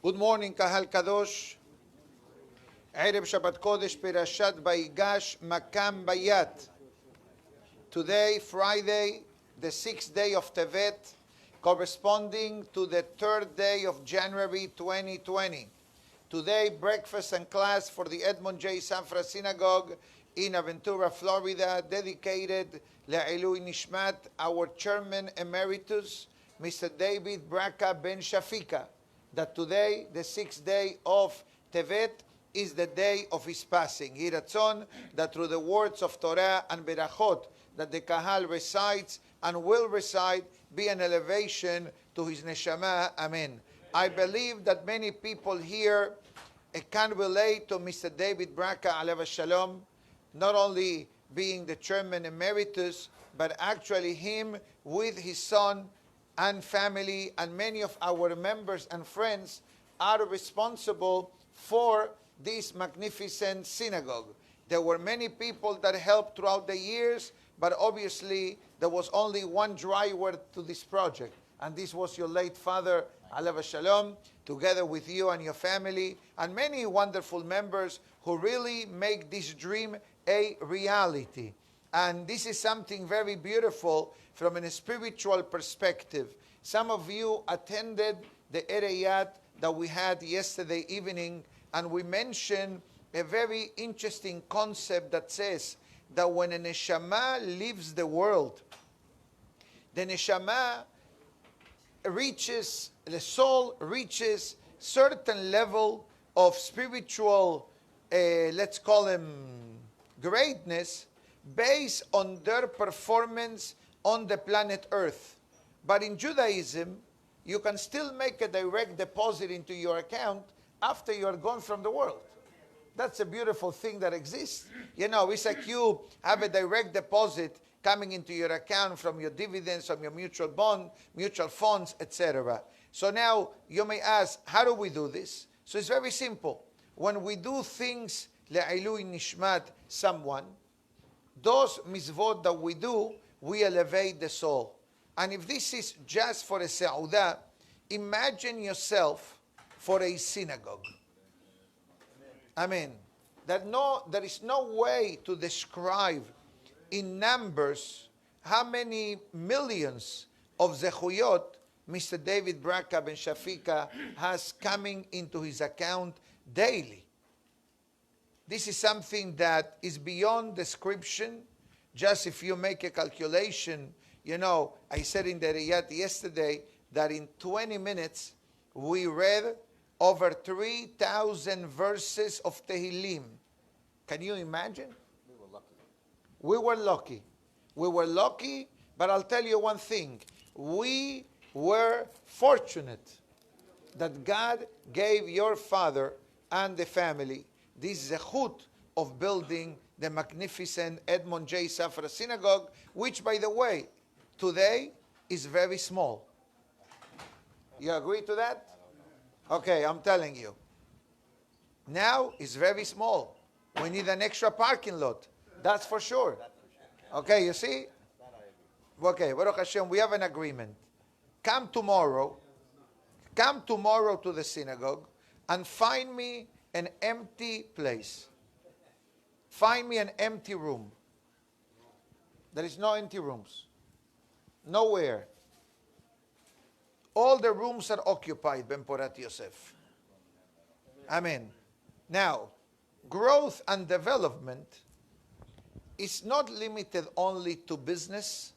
Good morning, Kahal Kadosh. Erev Shabbat Kodesh, Perashat Vayigash, Makam Bayat. Today, Friday, the 6th day of Tevet, corresponding to the 3rd day of January 2020. Today, breakfast and class for the Edmond J. Safra Synagogue in Aventura, Florida, dedicated Le'ilui Nishmat, our Chairman Emeritus, Mr. David Braca Ben Shafika, that today, the 6th day of Tevet, is the day of his passing. Hi Ratzon, that through the words of Torah and Berachot that the Kahal recites and will recite, be an elevation to his neshama. Amen. I believe that many people here can relate to Mr. David Braca, Alev Shalom, not only being the chairman emeritus, but actually him with his son and family and many of our members and friends are responsible for this magnificent synagogue. There were many people that helped throughout the years, but obviously there was only one driver to this project, and this was your late father, Alev Shalom, together with you and your family, and many wonderful members who really make this dream a reality. And this is something very beautiful from a spiritual perspective. Some of you attended the Ereyat that we had yesterday evening, and we mentioned a very interesting concept that says that when a neshama leaves the world, the neshama reaches, the soul reaches certain level of spiritual, let's call them greatness, based on their performance on the planet Earth. But in Judaism, you can still make a direct deposit into your account after you are gone from the world. That's a beautiful thing that exists. You know, it's like you have a direct deposit coming into your account from your dividends, from your mutual bond, mutual funds, etc. So now you may ask, how do we do this? So it's very simple. When we do things le'ilui nishmat someone, those mitzvot that we do, we elevate the soul. And if this is just for a seudah, imagine yourself for a synagogue. Amen. There is no way to describe in numbers how many millions of zechuyot Mr. David Braca Ben Shafika has coming into his account daily. This is something that is beyond description. Just if you make a calculation, you know, I said in the Riyadh yesterday that in 20 minutes we read over 3,000 verses of Tehillim. Can you imagine? We were lucky. We were lucky. We were lucky, but I'll tell you one thing. We were fortunate that God gave your father and the family this zechut of building the magnificent Edmond J. Safra Synagogue, which, by the way, today is very small. You agree to that? Okay, I'm telling you. Now it's very small. We need an extra parking lot. That's for sure. Okay, you see? Okay, Baruch Hashem, we have an agreement. Come tomorrow to the synagogue and find me an empty place. Find me an empty room. There is no empty rooms. Nowhere. All the rooms are occupied, Ben Porat Yosef. Amen. Now, growth and development is not limited only to business,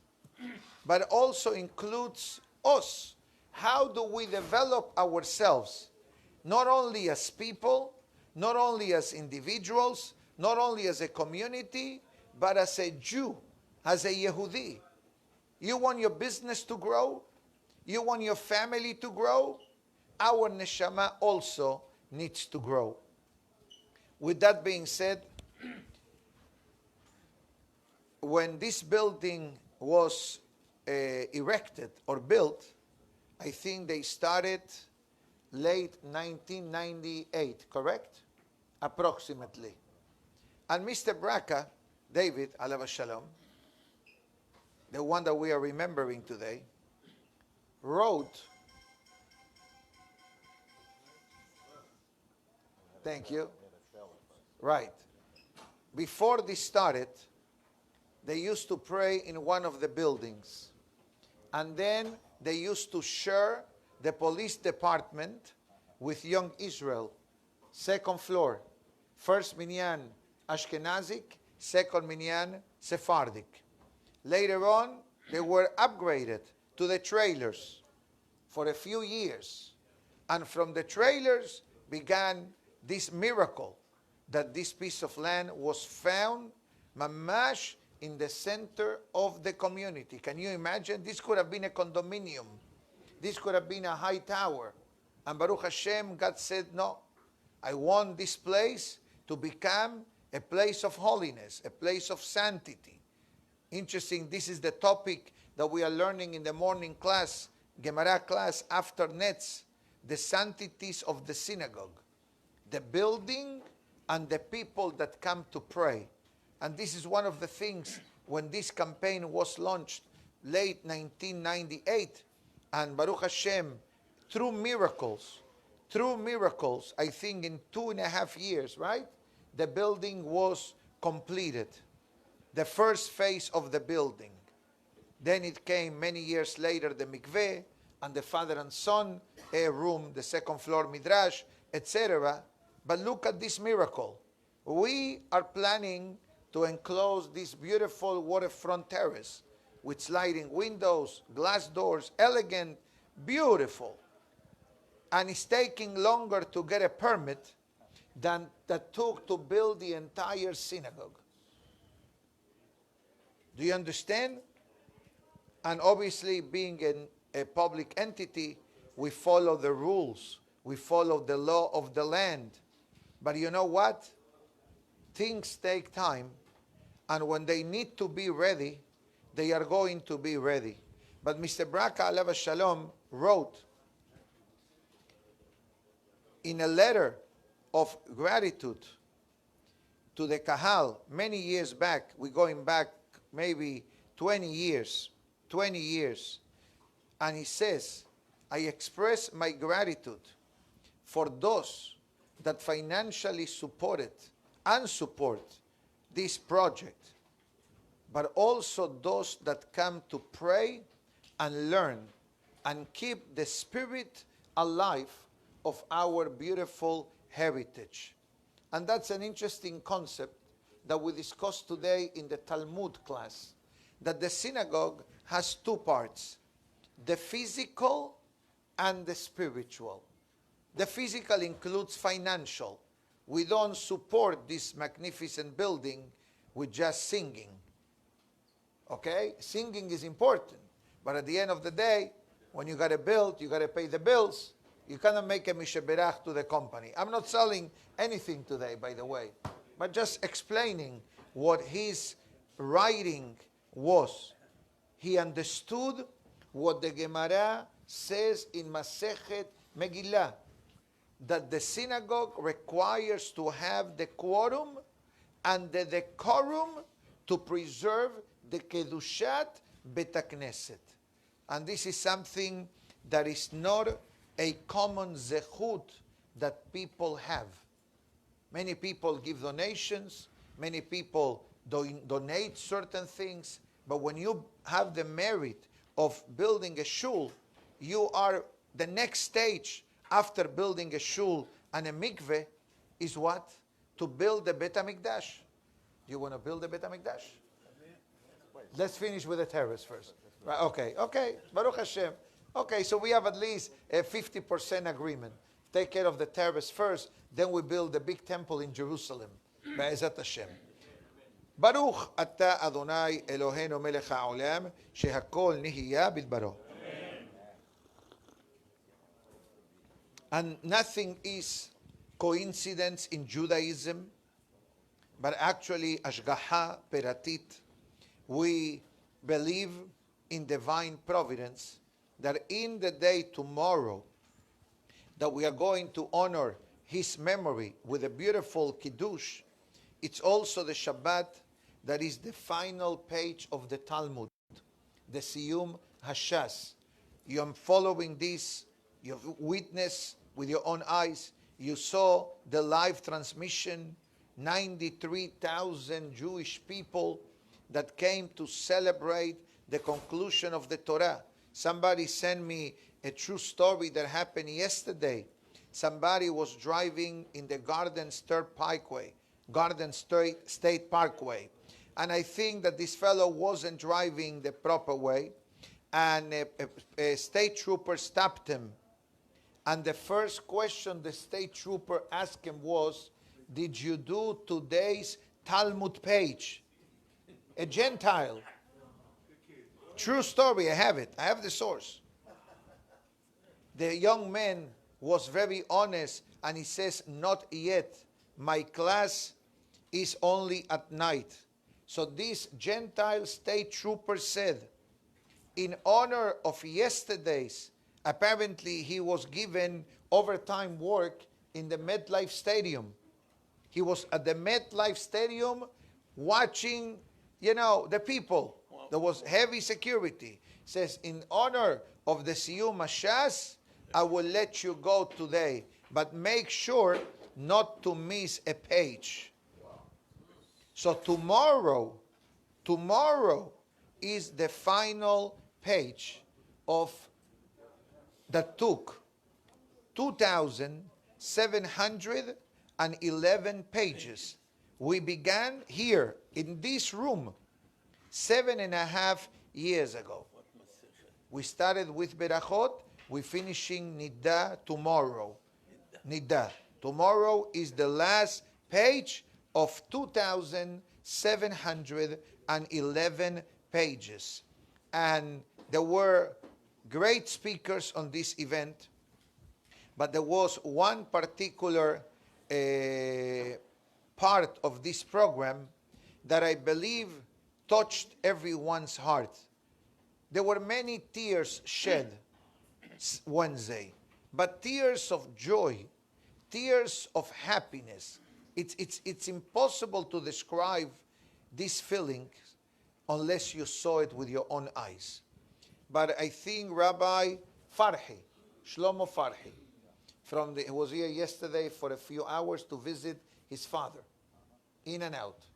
but also includes us. How do we develop ourselves? Not only as people, not only as individuals, not only as a community, but as a Jew, as a Yehudi. You want your business to grow? You want your family to grow? Our neshama also needs to grow. With that being said, when this building was erected or built, I think they started late 1998, correct? Approximately. And Mr. Braca, David, Alav Shalom, the one that we are remembering today, wrote Thank you. Right. Before this started, they used to pray in one of the buildings. And then they used to share the police department with Young Israel. Second floor. First minyan Ashkenazic, second minyan Sephardic. Later on, they were upgraded to the trailers for a few years. And from the trailers began this miracle that this piece of land was found mamash in the center of the community. Can you imagine? This could have been a condominium. This could have been a high tower. And Baruch Hashem, God said, no, I want this place to become a place of holiness, a place of sanctity. Interesting, this is the topic that we are learning in the morning class, Gemara class after Netz, the sanctities of the synagogue, the building and the people that come to pray. And this is one of the things when this campaign was launched late 1998, and Baruch Hashem, through miracles, I think in 2.5 years, right? The building was completed. The first phase of the building. Then it came many years later, the mikveh, and the father and son, a room, the second floor midrash, etc. But look at this miracle. We are planning to enclose this beautiful waterfront terrace with sliding windows, glass doors, elegant, beautiful. And it's taking longer to get a permit than that took to build the entire synagogue. Do you understand? And obviously, being a public entity, we follow the rules. We follow the law of the land. But you know what? Things take time. And when they need to be ready, they are going to be ready. But Mr. Braka, alav shalom, wrote in a letter of gratitude to the Kahal many years back. We're going back maybe 20 years. And he says, I express my gratitude for those that financially supported and support this project, but also those that come to pray and learn and keep the spirit alive of our beautiful heritage. And that's an interesting concept that we discussed today in the Talmud class, that the synagogue has two parts, the physical and the spiritual. The physical includes financial. We don't support this magnificent building with just singing. Okay? Singing is important. But at the end of the day, when you got to build, you got to pay the bills. You cannot make a misheberach to the company. I'm not selling anything today, by the way, but just explaining what his writing was. He understood what the Gemara says in Masechet Megillah, that the synagogue requires to have the quorum and the decorum to preserve the Kedushat Bet HaKnesset. And this is something that is not a common zechut that people have. Many people give donations, many people donate certain things, but when you have the merit of building a shul, you are the next stage after building a shul and a mikveh is what? To build the Bet HaMikdash. Do you want to build the Bet HaMikdash? Let's finish with the terrace first. Right, okay. Baruch Hashem. Okay, so we have at least a 50% agreement. Take care of the terrace first, then we build the big temple in Jerusalem. Be'ezat Hashem. Baruch ata Adonai Eloheinu melech ha'olam, shehakol nihiya bidbaro. And nothing is coincidence in Judaism, but actually ashgaha peratit. We believe in divine providence, that in the day tomorrow that we are going to honor his memory with a beautiful kiddush, it's also the Shabbat that is the final page of the Talmud, the Siyum Hashas. You are following this, you've witnessed with your own eyes You saw the live transmission, 93,000 Jewish people that came to celebrate the conclusion of the Torah. Somebody sent me a true story that happened yesterday. Somebody was driving in the Garden State Parkway. And I think that this fellow wasn't driving the proper way. And a state trooper stopped him. And the first question the state trooper asked him was, did you do today's Talmud page? A Gentile. True story, I have it. I have the source. The young man was very honest and he says, not yet. My class is only at night. So this Gentile state trooper said, in honor of yesterday's, apparently he was given overtime work in the MetLife Stadium. He was at the MetLife Stadium watching, the people. There was heavy security. Says, in honor of the Siyum Hashas, I will let you go today. But make sure not to miss a page. So tomorrow is the final page of that took 2,711 pages. We began here in this room 7.5 years ago. We started with Berachot. We're finishing Niddah tomorrow. Niddah. Tomorrow is the last page of 2,711 pages. And there were great speakers on this event, but there was one particular part of this program that I believe touched everyone's heart. There were many tears shed Wednesday, but tears of joy, tears of happiness. It's impossible to describe these feelings unless you saw it with your own eyes. But I think Rabbi Farhi, Shlomo Farhi, he was here yesterday for a few hours to visit his father, in and out.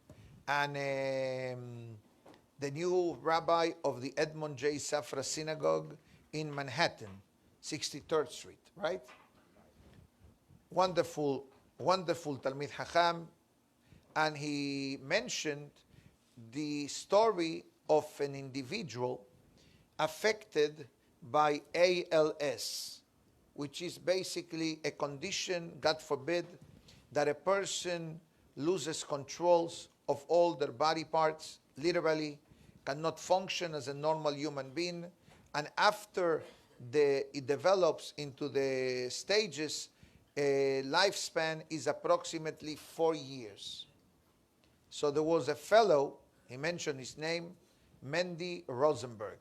And the new rabbi of the Edmond J. Safra Synagogue in Manhattan, 63rd Street, right? Wonderful, wonderful Talmid Chacham. And he mentioned the story of an individual affected by ALS, which is basically a condition, God forbid, that a person loses controls of all their body parts, literally cannot function as a normal human being, and after it develops into the stages, a lifespan is approximately 4 years. So there was a fellow, he mentioned his name, Mendy Rosenberg,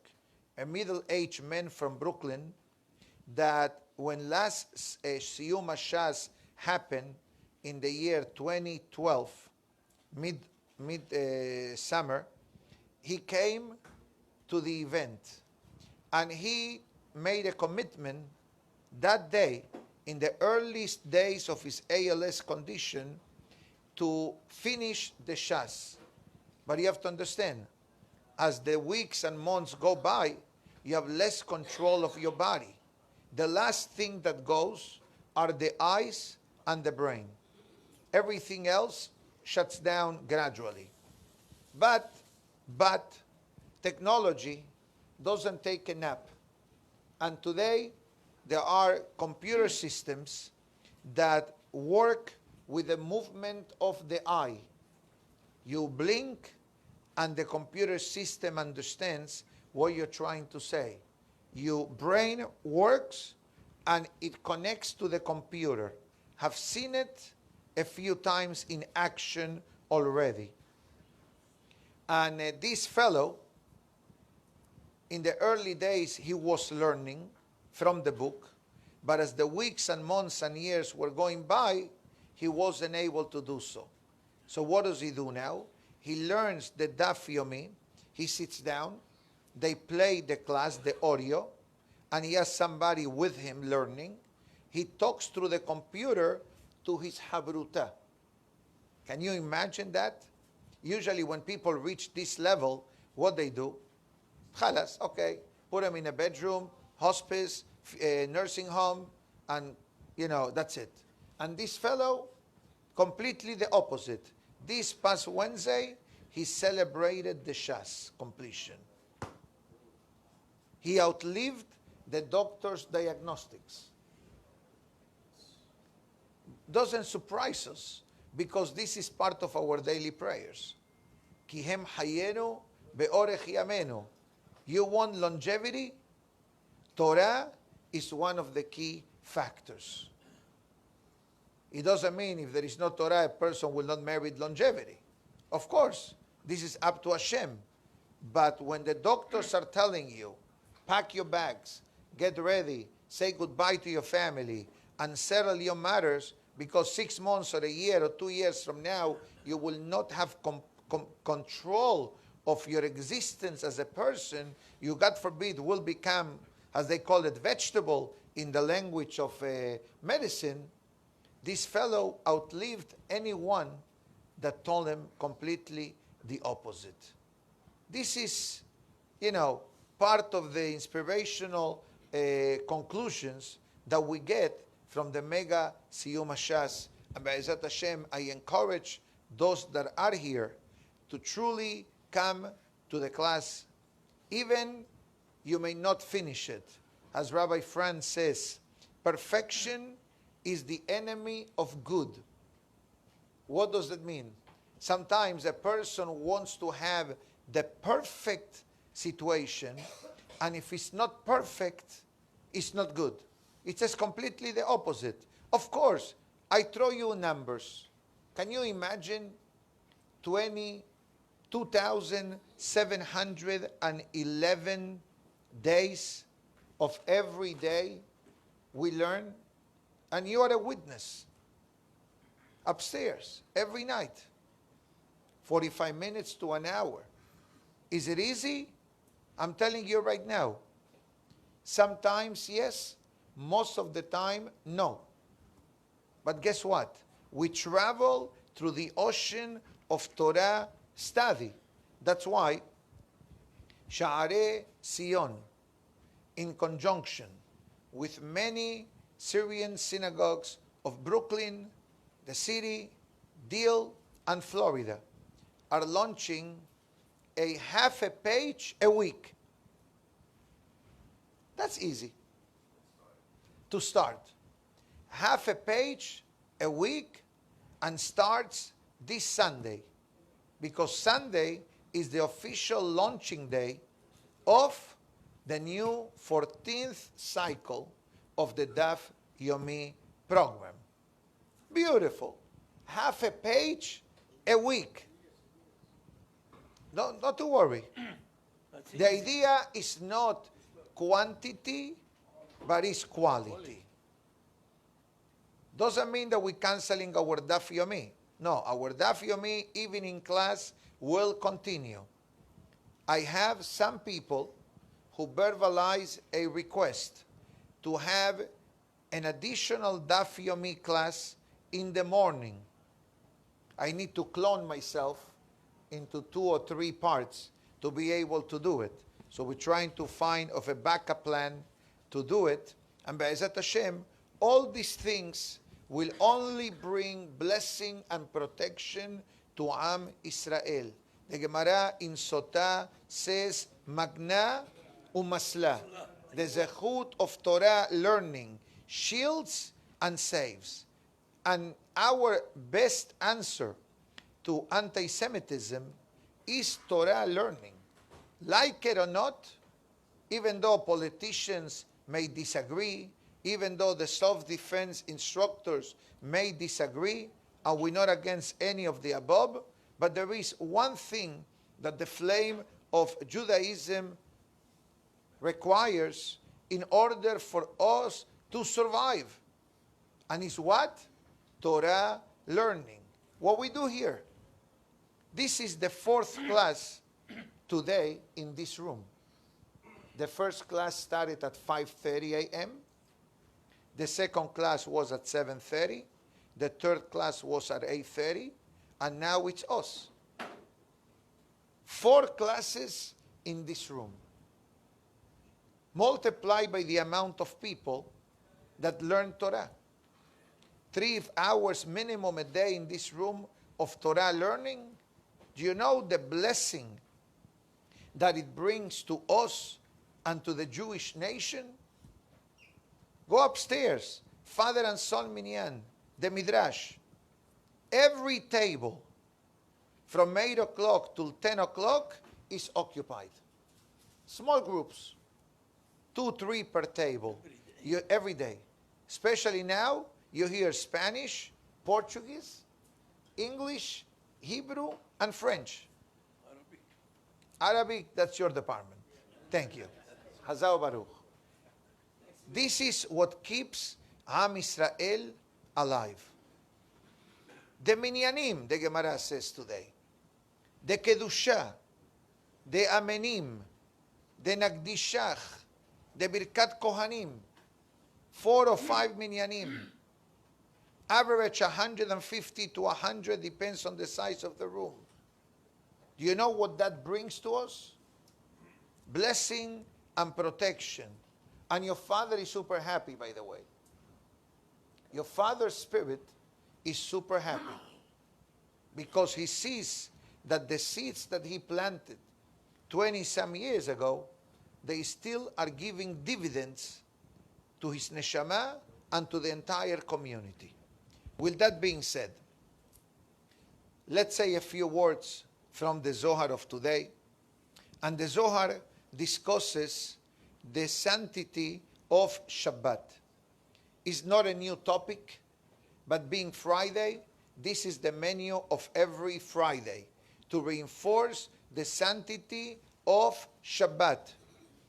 a middle-aged man from Brooklyn, that when last Siyum Hashas happened in the year 2012, mid-summer, he came to the event and he made a commitment that day, in the earliest days of his ALS condition, to finish the Shas. But you have to understand, as the weeks and months go by, you have less control of your body. The last thing that goes are the eyes and the brain. Everything else shuts down gradually. But technology doesn't take a nap. And today, there are computer systems that work with the movement of the eye. You blink, and the computer system understands what you're trying to say. Your brain works, and it connects to the computer. Have seen it a few times in action already. And this fellow, in the early days, he was learning from the book, but as the weeks and months and years were going by, he wasn't able to do so. So what does he do now? He learns the Daf Yomi, he sits down, they play the class, the audio, and he has somebody with him learning. He talks through the computer to his habruta. Can you imagine that? Usually when people reach this level, what they do? Khalas, okay, put them in a bedroom, hospice, nursing home, and that's it. And this fellow, completely the opposite. This past Wednesday, he celebrated the Shas completion. He outlived the doctor's diagnostics. Doesn't surprise us, because this is part of our daily prayers. Kihem hayenu be'orech yamenu. You want longevity? Torah is one of the key factors. It doesn't mean if there is no Torah, a person will not merit longevity. Of course, this is up to Hashem. But when the doctors are telling you, pack your bags, get ready, say goodbye to your family, and settle your matters, because 6 months or a year or 2 years from now, you will not have control of your existence as a person. You, God forbid, will become, as they call it, vegetable in the language of medicine. This fellow outlived anyone that told him completely the opposite. This is, part of the inspirational conclusions that we get from the mega Siyum HaShas. And Be'ezat Hashem, I encourage those that are here to truly come to the class. Even you may not finish it. As Rabbi Franz says, perfection is the enemy of good. What does that mean? Sometimes a person wants to have the perfect situation, and if it's not perfect, it's not good. It says completely the opposite. Of course, I throw you numbers. Can you imagine 22,711 days of every day we learn? And you are a witness. Upstairs, every night. 45 minutes to an hour. Is it easy? I'm telling you right now. Sometimes, yes. Most of the time, no. But guess what? We travel through the ocean of Torah study. That's why Sha'arei Sion, in conjunction with many Syrian synagogues of Brooklyn, the city, Deal, and Florida, are launching a half a page a week. That's easy to start. Half a page a week, and starts this Sunday, because Sunday is the official launching day of the new 14th cycle of the Daf Yomi program. Beautiful. Half a page a week. No, not to worry. The idea is not quantity, but it's quality. Doesn't mean that we're canceling our Daf Yomi. No, our Daf Yomi evening class will continue. I have some people who verbalize a request to have an additional Daf Yomi class in the morning. I need to clone myself into 2 or 3 parts to be able to do it. So we're trying to find a backup plan to do it. And Be'ezat Hashem, all these things will only bring blessing and protection to Am Israel. The Gemara in Sotah says, Magna umasla. The zechut of Torah learning shields and saves. And our best answer to anti-Semitism is Torah learning. Like it or not, even though politicians may disagree, even though the self-defense instructors may disagree, and we're not against any of the above, but there is one thing that the flame of Judaism requires in order for us to survive. And it's what? Torah learning. What we do here. This is the 4th class today in this room. The first class started at 5:30 a.m. The second class was at 7:30. The third class was at 8:30, and now it's us. 4 classes in this room. Multiplied by the amount of people that learn Torah. 3 hours minimum a day in this room of Torah learning. Do you know the blessing that it brings to us and to the Jewish nation? Go upstairs, father and son minyan, the midrash. Every table from 8 o'clock till 10 o'clock is occupied. Small groups, 2, 3 per table, every day. Especially now, you hear Spanish, Portuguese, English, Hebrew, and French. Arabic, that's your department. Thank you. Hazao Baruch. This is what keeps Am Israel alive. The Minyanim, the Gemara says today. The Kedusha, the Amenim, the Nagdishach, the Birkat Kohanim, 4 or 5 Minyanim. Average 150 to 100, depends on the size of the room. Do you know what that brings to us? Blessing and protection. And your father is super happy, by the way. Your father's spirit is super happy because he sees that the seeds that he planted 20-some years ago, they still are giving dividends to his neshama and to the entire community. With that being said, let's say a few words from the Zohar of today. And the Zohar discusses the sanctity of Shabbat. It's not a new topic, but being Friday, this is the menu of every Friday to reinforce the sanctity of Shabbat.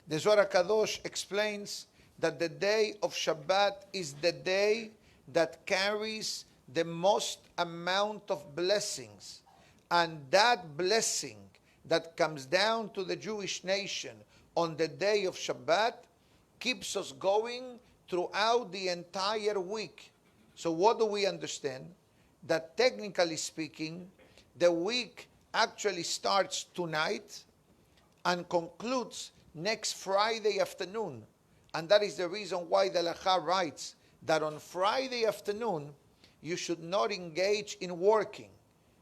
The Zohar Kadosh explains that the day of Shabbat is the day that carries the most amount of blessings. And that blessing that comes down to the Jewish nation on the day of Shabbat keeps us going throughout the entire week. So what do we understand? That technically speaking, the week actually starts tonight and concludes next Friday afternoon. And that is the reason why the Halakha writes that on Friday afternoon, you should not engage in working.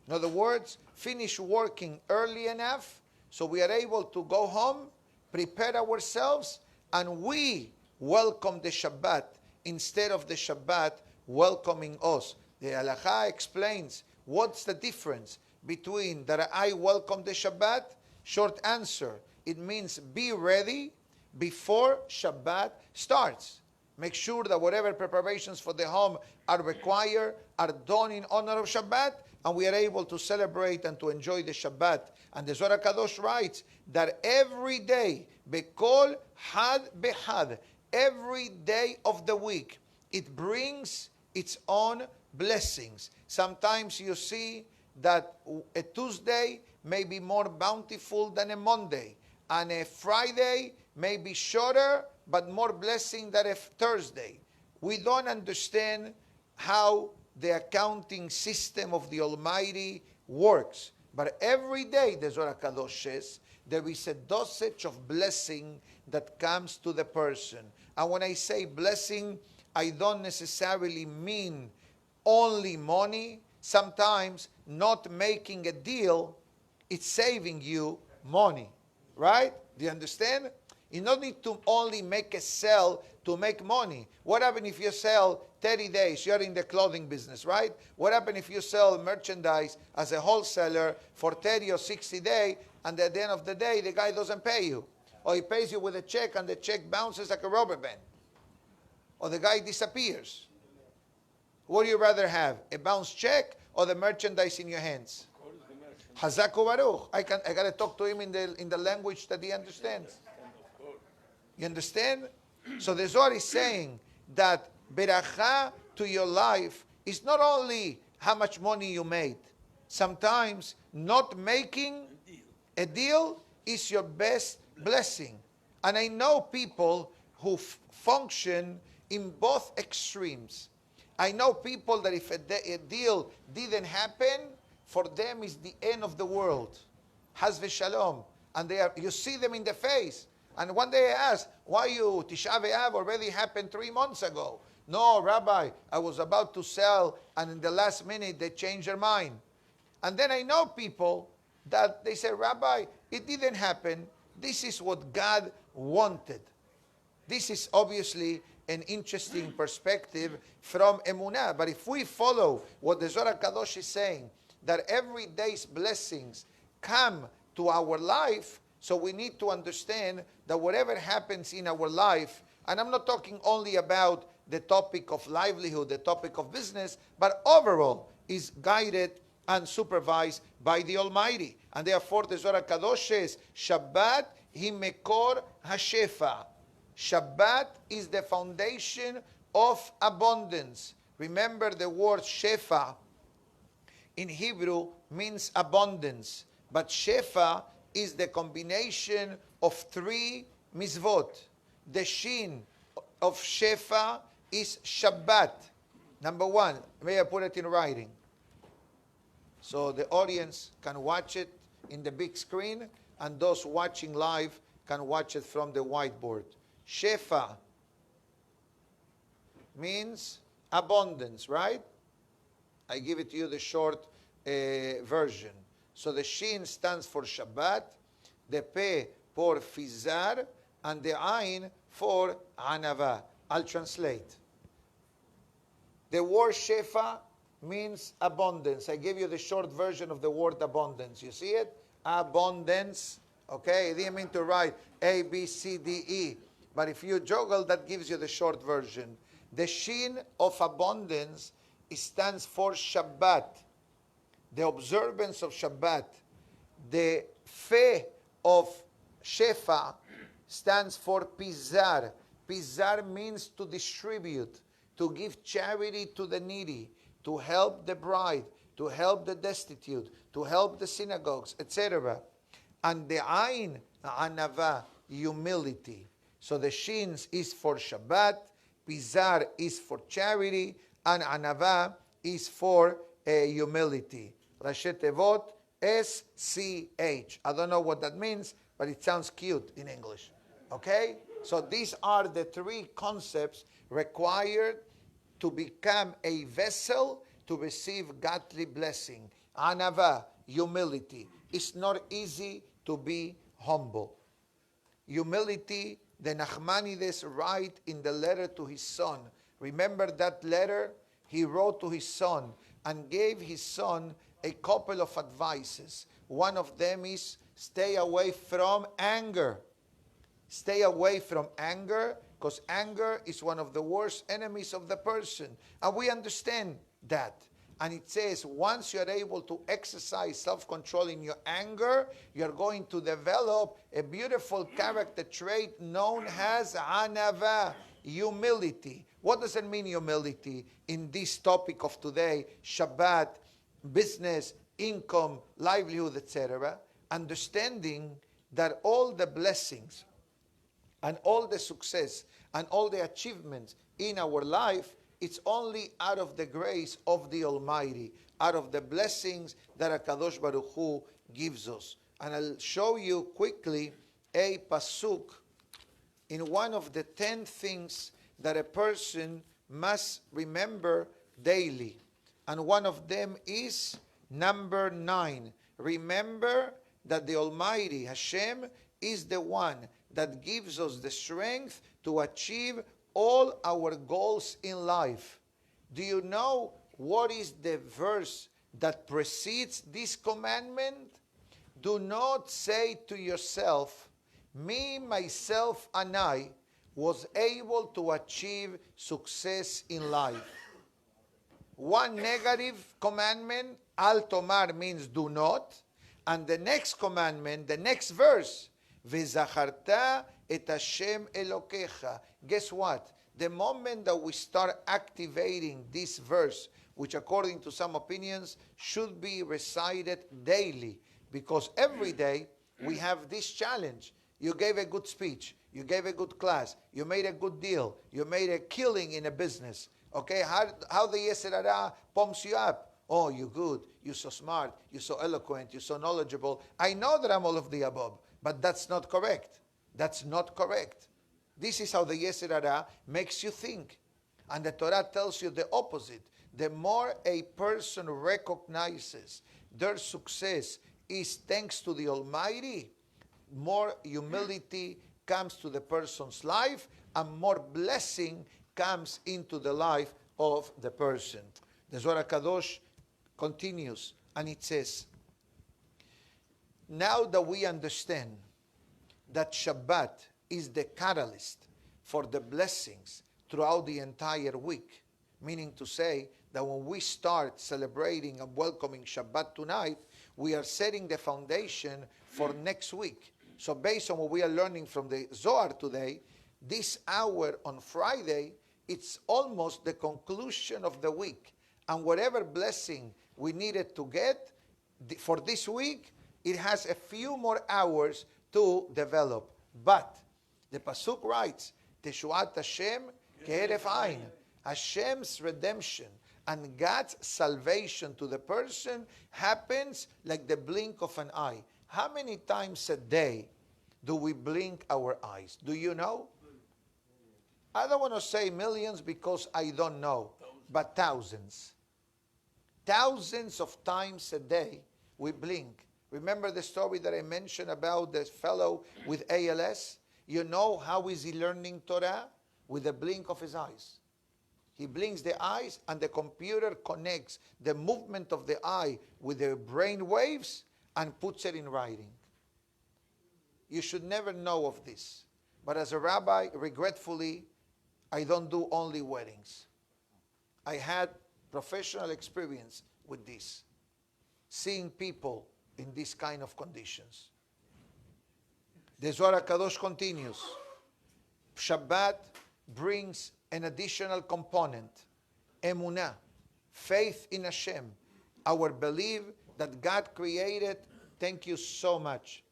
In other words, finish working early enough so we are able to go home, prepare ourselves, and we welcome the Shabbat instead of the Shabbat welcoming us. The Halakha explains what's the difference between that I welcome the Shabbat. Short answer, it means be ready before Shabbat starts. Make sure that whatever preparations for the home are required are done in honor of Shabbat, and we are able to celebrate and to enjoy the Shabbat. And the Zohar Kadosh writes that every day, Bekol Had Behad, every day of the week, it brings its own blessings. Sometimes you see that a Tuesday may be more bountiful than a Monday, and a Friday may be shorter but more blessing than a Thursday. We don't understand how the accounting system of the Almighty works. But every day, the Zohar Kadosh says, there is a dosage of blessing that comes to the person. And when I say blessing, I don't necessarily mean only money. Sometimes not making a deal, it's saving you money. Right? Do you understand? You don't need to only make a sell to make money. What happens if you sell 30 days? You're in the clothing business, right? What happens if you sell merchandise as a wholesaler for 30 or 60 days, and at the end of the day, the guy doesn't pay you? Or he pays you with a check, and the check bounces like a rubber band. Or the guy disappears. What do you rather have? A bounced check or the merchandise in your hands? Hazaku Baruch. I got to talk to him in the language that he understands. You understand? So the Zohar is saying that beracha to your life is not only how much money you made. Sometimes not making a deal is your best blessing. And I know people who function in both extremes. I know people that if a deal didn't happen, for them is the end of the world. Haz v'shalom. And you see them in the face. And one day I asked, why you, Tisha B'Av already happened 3 months ago. No, Rabbi, I was about to sell, and in the last minute they changed their mind. And then I know people that they say, Rabbi, it didn't happen. This is what God wanted. This is obviously an interesting perspective from Emunah. But if we follow what the Zohar Kadosh is saying, that every day's blessings come to our life, so we need to understand that whatever happens in our life, and I'm not talking only about the topic of livelihood, the topic of business, but overall is guided and supervised by the Almighty. And therefore the Zohar Kadosh says, Shabbat hi mekor hashefa. Shabbat is the foundation of abundance. Remember, the word shefa in Hebrew means abundance. But shefa is the combination of 3 mitzvot. The shin of shefa is Shabbat. Number 1, may I put it in writing, so the audience can watch it in the big screen, and those watching live can watch it from the whiteboard. Shefa means abundance, right? I give it to you the short version. So the shin stands for Shabbat, the pe for fizar, and the ayin for anava. I'll translate. The word shefa means abundance. I gave you the short version of the word abundance. You see it? Abundance. Okay, I didn't mean to write A, B, C, D, E. But if you juggle, that gives you the short version. The shin of abundance stands for Shabbat, the observance of Shabbat. The fe of shefa stands for pizar. Pizar means to distribute, to give charity to the needy, to help the bride, to help the destitute, to help the synagogues, etc. And the ayin, anava, humility. So the shins is for Shabbat, pizar is for charity, and anava is for humility. Rashi Tevot, SCH. I don't know what that means, but it sounds cute in English. Okay? So these are the 3 concepts required to become a vessel to receive godly blessing. Anava, humility. It's not easy to be humble. Humility, the Nachmanides write in the letter to his son. Remember that letter? He wrote to his son and gave his son a couple of advices. One of them is stay away from anger. Stay away from anger, because anger is one of the worst enemies of the person. And we understand that. And it says once you are able to exercise self-control in your anger, you are going to develop a beautiful character trait known as anava, humility. What does it mean, humility, in this topic of today, Shabbat, business, income, livelihood, etc.? Understanding that all the blessings and all the success and all the achievements in our life, it's only out of the grace of the Almighty, out of the blessings that HaKadosh Baruch Hu gives us. And I'll show you quickly a pasuk in one of the 10 things that a person must remember daily. And one of them is number 9. Remember that the Almighty Hashem is the one that gives us the strength to achieve all our goals in life. Do you know what is the verse that precedes this commandment? Do not say to yourself, me, myself, and I was able to achieve success in life. One negative commandment, al tomar, means do not. And the next commandment, the next verse, V'zacharta et Hashem Elokecha. Guess what? The moment that we start activating this verse, which according to some opinions should be recited daily, because every day we have this challenge. You gave a good speech, you gave a good class, you made a good deal, you made a killing in a business. Okay, how the Yetzer Hara pumps you up. Oh, you're good, you're so smart, you're so eloquent, you're so knowledgeable. I know that I'm all of the above, but that's not correct. That's not correct. This is how the Yetzer Hara makes you think. And the Torah tells you the opposite. The more a person recognizes their success is thanks to the Almighty, more humility comes to the person's life and more blessing comes into the life of the person. The Zohar HaKadosh continues and it says, now that we understand that Shabbat is the catalyst for the blessings throughout the entire week, meaning to say that when we start celebrating and welcoming Shabbat tonight, we are setting the foundation for next week. So based on what we are learning from the Zohar today, this hour on Friday, it's almost the conclusion of the week. And whatever blessing we needed to get for this week, it has a few more hours to develop. But the Pasuk writes, Teshuat Hashem ke'eref ayin. Hashem's redemption and God's salvation to the person happens like the blink of an eye. How many times a day do we blink our eyes? Do you know? I don't want to say millions because I don't know, but thousands. Thousands of times a day we blink. Remember the story that I mentioned about the fellow with ALS? You know how is he learning Torah? With the blink of his eyes. He blinks the eyes and the computer connects the movement of the eye with the brain waves and puts it in writing. You should never know of this. But as a rabbi, regretfully, I don't do only weddings. I had professional experience with this, seeing people in these kind of conditions. The Zohar HaKadosh continues. Shabbat brings an additional component, emunah, faith in Hashem, our belief that God created. Thank you so much.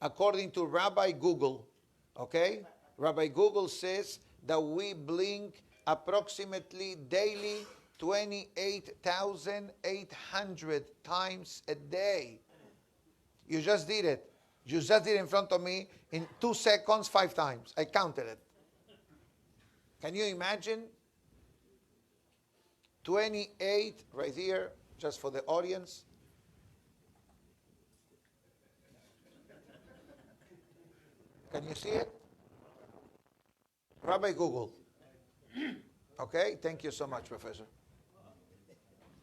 According to Rabbi Google, okay? Rabbi Google says that we blink approximately daily 28,800 times a day. You just did it. You just did it in front of me in 2 seconds, 5 times. I counted it. Can you imagine? 28 right here, just for the audience. Can you see it? Rabbi Google. Okay, thank you so much, Professor.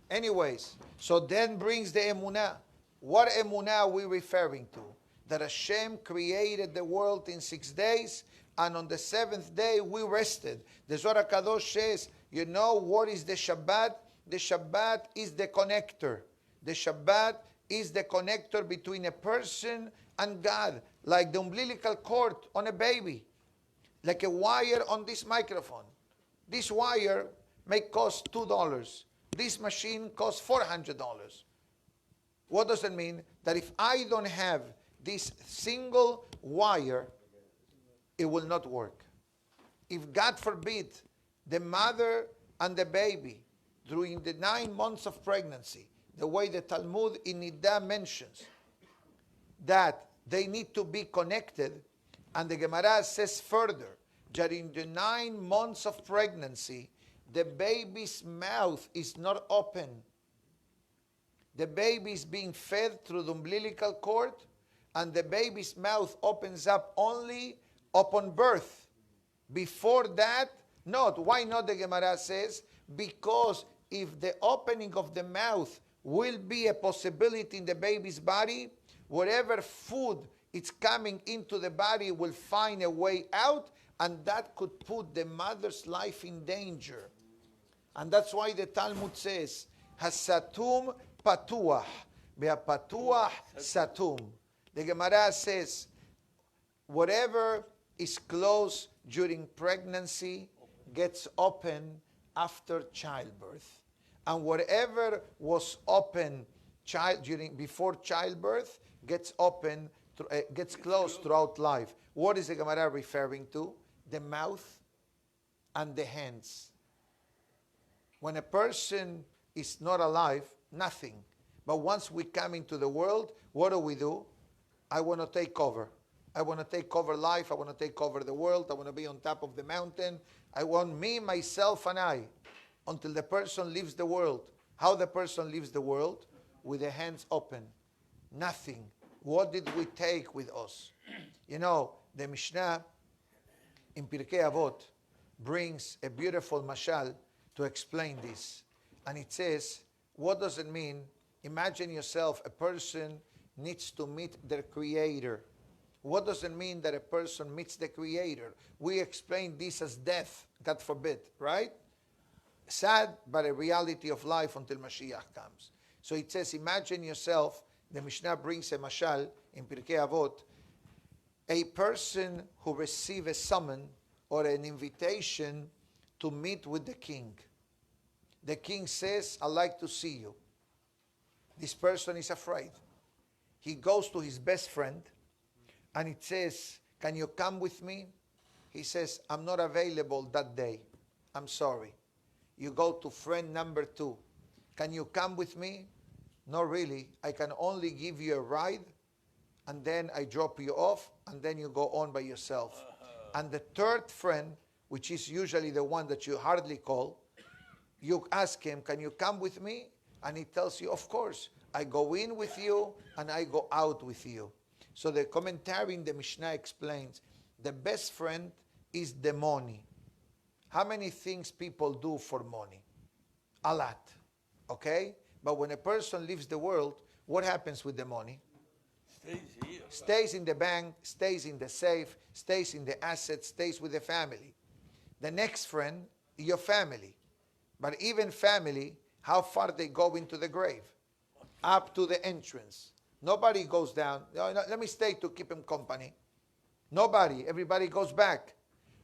Anyways, so then brings the emunah. What emunah are we referring to? That Hashem created the world in 6 days, and on the 7th day we rested. The Zohar HaKadosh says, you know what is the Shabbat? The Shabbat is the connector. The Shabbat is the connector between a person and God, like the umbilical cord on a baby, like a wire on this microphone. This wire may cost $2. This machine costs $400. What does it mean? That if I don't have this single wire, it will not work. If God forbid, the mother and the baby during the 9 months of pregnancy, the way the Talmud in Niddah mentions that they need to be connected, and the Gemara says further, during the 9 months of pregnancy, the baby's mouth is not open. The baby is being fed through the umbilical cord, and the baby's mouth opens up only upon birth. Before that, not. Why not, the Gemara says? Because if the opening of the mouth will be a possibility in the baby's body, whatever food it's coming into the body will find a way out, and that could put the mother's life in danger. And that's why the Talmud says, Hasatum patuach, be'apatuach satum. The Gemara says, whatever is closed during pregnancy gets open after childbirth. And whatever was open before childbirth gets open, gets closed throughout life. What is the Gemara referring to? The mouth. and the hands. When a person is not alive, nothing. But once we come into the world, what do? I want to take over. I want to take over life. I want to take over the world. I want to be on top of the mountain. I want me, myself, and I, until the person leaves the world. How the person leaves the world? With the hands open. Nothing. What did we take with us? You know, the Mishnah in Pirkei Avot brings a beautiful mashal to explain this. And it says, what does it mean? Imagine yourself, a person needs to meet their creator. What does it mean that a person meets the creator? We explain this as death, God forbid, right? Sad, but a reality of life until Mashiach comes. So it says, imagine yourself, the Mishnah brings a mashal in Pirkei Avot, a person who receives a summon or an invitation to meet with the king. The king says, I'd like to see you. This person is afraid. He goes to his best friend and it says, can you come with me? He says, I'm not available that day. I'm sorry. You go to friend number 2. Can you come with me? No, really. I can only give you a ride and then I drop you off and then you go on by yourself. And the third friend, which is usually the one that you hardly call, you ask him, can you come with me? And he tells you, of course, I go in with you and I go out with you. So the commentary in the Mishnah explains, the best friend is the money. How many things people do for money? A lot, okay? But when a person leaves the world, what happens with the money? Stays here. Stays in the bank, stays in the safe, stays in the assets, stays with the family. The next friend, your family. But even family, how far they go into the grave? Up to the entrance. Nobody goes down. No, let me stay to keep him company. Nobody. Everybody goes back.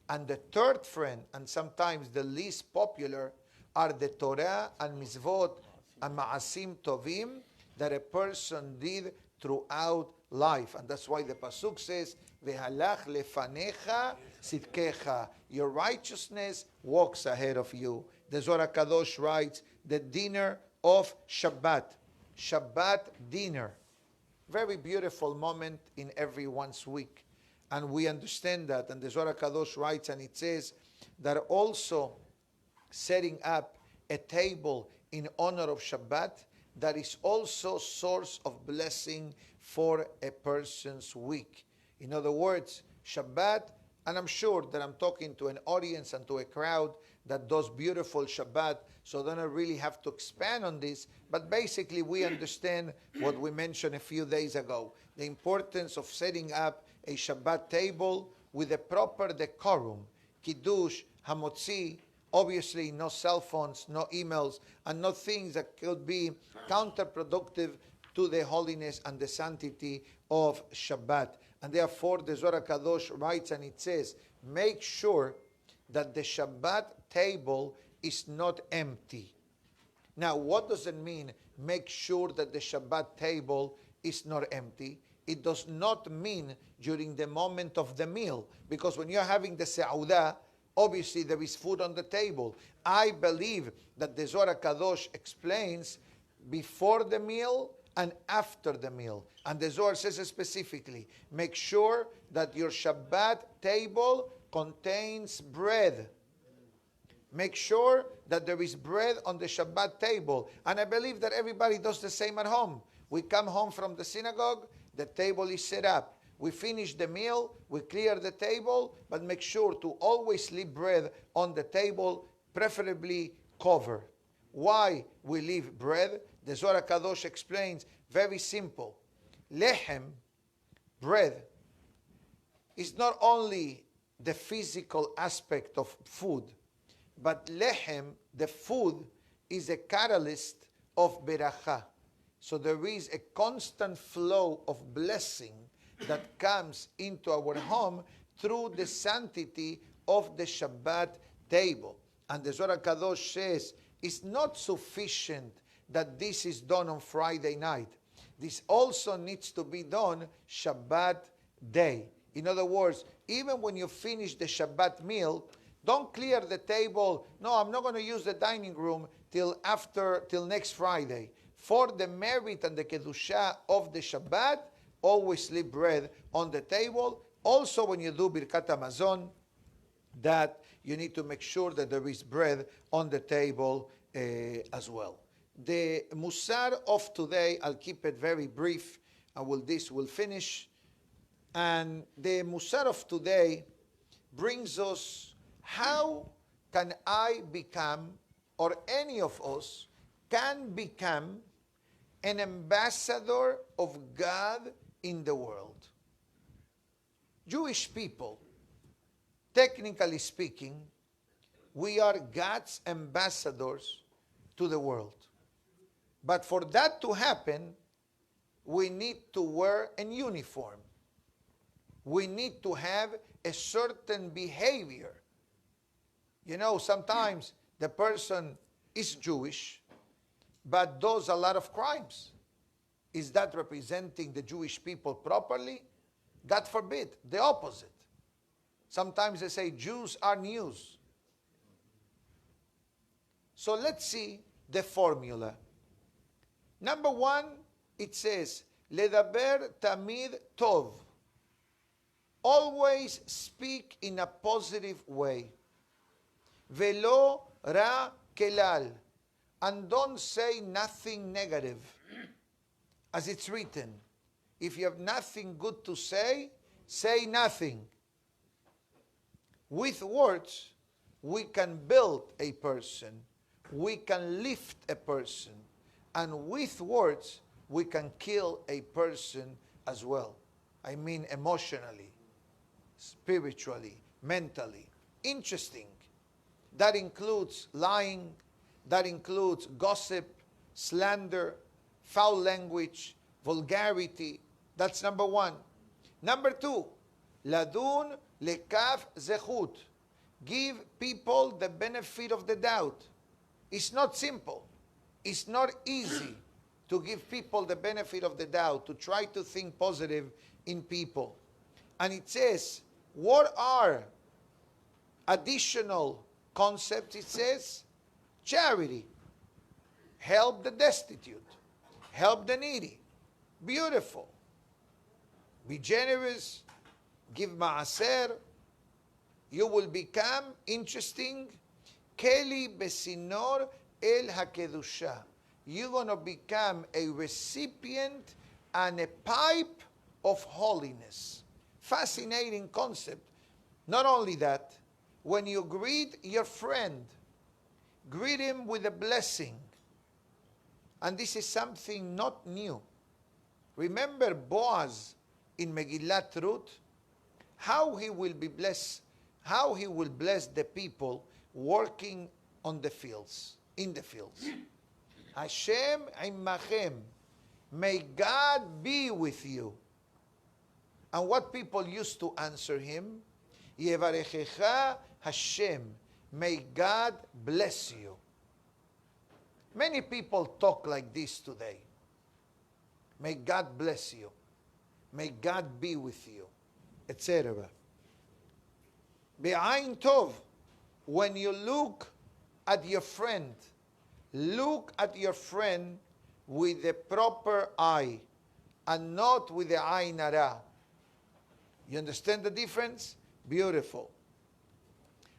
And the third friend, and sometimes the least popular, are the Torah and Mitzvot and Ma'asim Tovim that a person did throughout life. And that's why the Pasuk says, Vehalach lefanecha sitkecha. Your righteousness walks ahead of you. The Zohar Kadosh writes, the dinner of Shabbat. Shabbat dinner. Very beautiful moment in everyone's week. And we understand that. And the Zohar Kadosh writes, and it says that also setting up a table in honor of Shabbat, that is also source of blessing for a person's week. In other words, Shabbat, and I'm sure that I'm talking to an audience and to a crowd that does beautiful Shabbat, so I don't really have to expand on this, but basically we understand what we mentioned a few days ago, the importance of setting up a Shabbat table with a proper decorum, Kiddush, Hamotzi, obviously no cell phones, no emails, and no things that could be counterproductive to the holiness and the sanctity of Shabbat. And therefore the Zohar Kadosh writes and it says, make sure that the Shabbat table is not empty. Now, what does it mean, make sure that the Shabbat table is not empty? It does not mean during the moment of the meal, because when you're having the Seudah, obviously there is food on the table. I believe that the Zohar Kadosh explains before the meal and after the meal. And the Zohar says specifically, make sure that your Shabbat table contains bread. Make sure that there is bread on the Shabbat table. And I believe that everybody does the same at home. We come home from the synagogue, the table is set up. We finish the meal, we clear the table, but make sure to always leave bread on the table, preferably covered. Why we leave bread? The Zohar Kadosh explains, very simple. Lechem, bread, is not only the physical aspect of food, but lechem, the food, is a catalyst of beracha. So there is a constant flow of blessing that comes into our home through the sanctity of the Shabbat table. And the Zohar Kadosh says, it's not sufficient that this is done on Friday night. This also needs to be done Shabbat day. In other words, even when you finish the Shabbat meal, Don't clear the table. No, I'm not going to use the dining room till next Friday. For the merit and the kedusha of the Shabbat, always leave bread on the table. Also, when you do Birkat Hamazon, that you need to make sure that there is bread on the table as well. The Musar of today, I'll keep it very brief, and this will finish. And the Musar of today brings us, how can I become, or any of us can become, an ambassador of God in the world? Jewish people, technically speaking, we are God's ambassadors to the world. But for that to happen, we need to wear a uniform. We need to have a certain behavior. You know, sometimes the person is Jewish, but does a lot of crimes. Is that representing the Jewish people properly? God forbid, the opposite. Sometimes they say Jews are news. So let's see the formula. Number one, it says, Ledaber tamid tov. Always speak in a positive way. Velo ra kelal. And don't say nothing negative. As it's written, if you have nothing good to say nothing. With words, we can build a person. We can lift a person. And with words, we can kill a person as well. I mean emotionally, spiritually, mentally. Interesting. That includes lying. That includes gossip, slander, foul language, vulgarity. That's number one. Number two, ladun lekaf zechut. Give people the benefit of the doubt. It's not simple. It's not easy to give people the benefit of the doubt, to try to think positive in people. And it says, what are additional concepts? It says, charity. Help the destitute. Help the needy. Beautiful. Be generous. Give ma'aser. You will become interesting. Keli besinor el hakedusha. You're going to become a recipient and a pipe of holiness. Fascinating concept. Not only that, when you greet your friend, greet him with a blessing. And this is something not new. Remember Boaz in Megillat Ruth? How he will be blessed, how he will bless the people working on the fields, in the fields. Hashem imachem. May God be with you. And what people used to answer him? Yevarechecha Hashem. May God bless you. Many people talk like this today. May God bless you. May God be with you, etc. Be'ain tov. When you look at your friend, look at your friend with the proper eye and not with the ayin hara. You understand the difference? Beautiful.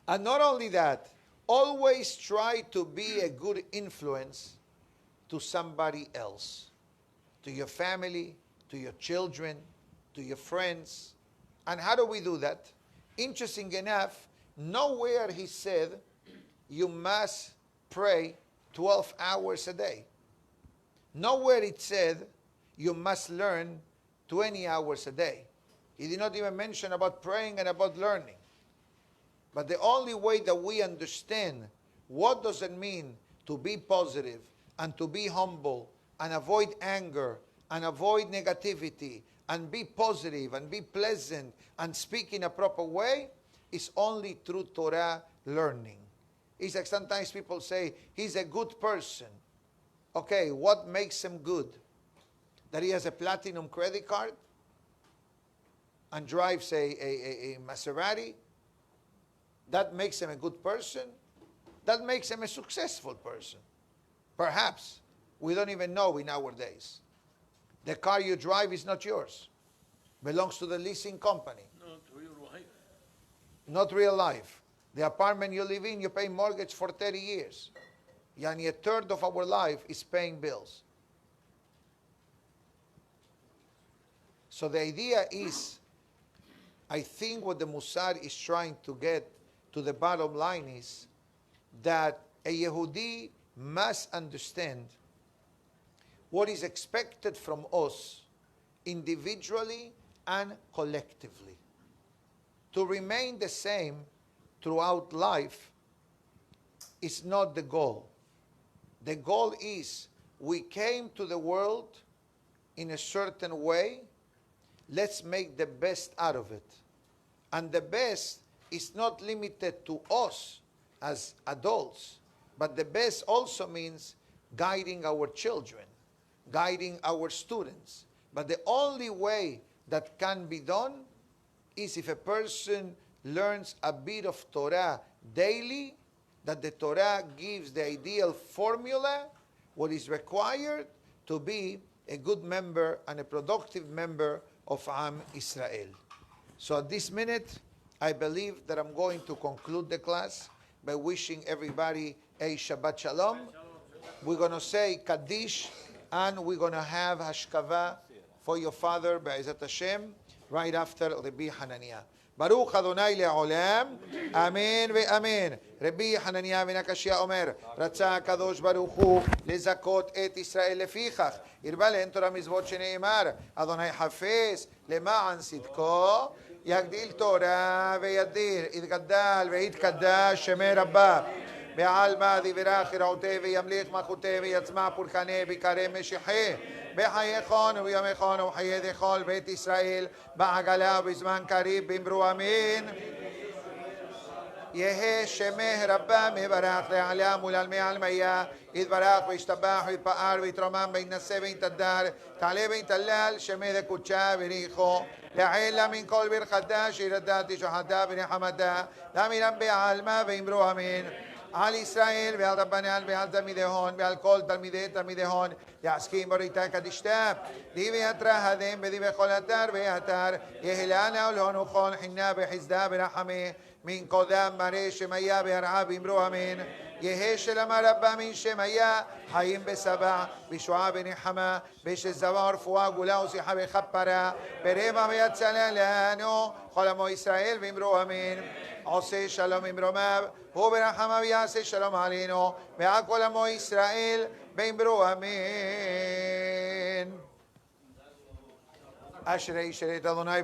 And not only that, always try to be a good influence to somebody else, to your family, to your children, to your friends. And how do we do that? Interesting enough, nowhere he said you must pray 12 hours a day. Nowhere it said you must learn 20 hours a day. He did not even mention about praying and about learning. But the only way that we understand what does it mean to be positive and to be humble and avoid anger and avoid negativity and be positive and be pleasant and speak in a proper way is only through Torah learning. It's like sometimes people say, he's a good person. Okay, what makes him good? That he has a platinum credit card and drives a Maserati? That makes him a good person. That makes him a successful person. Perhaps. We don't even know in our days. The car you drive is not yours. Belongs to the leasing company. Not real life. Not real life. The apartment you live in, you pay mortgage for 30 years. Yani a third of our life is paying bills. So the idea is, I think what the Musar is trying to get to the bottom line is that a Yehudi must understand what is expected from us individually and collectively. To remain the same throughout life is not the goal. The goal is we came to the world in a certain way. Let's make the best out of it. And the best is not limited to us as adults, but the best also means guiding our children, guiding our students. But the only way that can be done is if a person learns a bit of Torah daily, that the Torah gives the ideal formula, what is required to be a good member and a productive member of Am Israel. So at this minute, I believe that I'm going to conclude the class by wishing everybody a Shabbat Shalom. We're going to say Kaddish, and we're going to have Hashkava for your father, Be'ezat Hashem, right after Rabbi Hananiah. ברוך אדוני לעולם, אמן ואמן. רבי חנניה בן הקשיא אומר, רצה הקדוש ברוך הוא לזכות את ישראל לפיכך. הרבה להם תורה מצוות שנאמר, אדוני חפש למען צדקו, יגדיל תורה וידיר, יתגדל ויתקדש שמי רבה. בעלמא דברך יראותי וימליך מלכותי ויצמח פולחני ביקרא משיחי. בחייכון ובימיכון ובחיי דכל בית ישראל בעגלה ובזמן קריב באמרו אמן. יהא שמי רבה מברך לעלם ולעלמי עלמיה יתברך וישתבח ויתפאר ויתרומם וינשא ויתהדר תעלה ויתהלל שמי דקודשה בריחו לעילה מן כל ברכתה שירדה תשוחתה ונחמתה להמילם בעלמא ואמרו אמן. על ישראל ועל רבנן ועל תלמידי הון ועל כל תלמידי הון יעסקים בריתה קדישתה דיבי התרהדם ודיבי כל אתר ואתר יהלנה ולא נוכל חינה בחסדה ורחמי מן קודם מראה שמיה בהרעה באמרו אמן. יהא שלמה רבה מן שמיה חיים בסבא בישועה ונחמה בשזבה ורפואה גאולה ושיחה וכפרה ברבע ויצלה לנו כל עמו ישראל ואמרו אמן. עושה שלום ממרומיו וברחמיו יעשה שלום עלינו ועל כל עמו ישראל ואמרו אמן. אשרי ישרת אדוני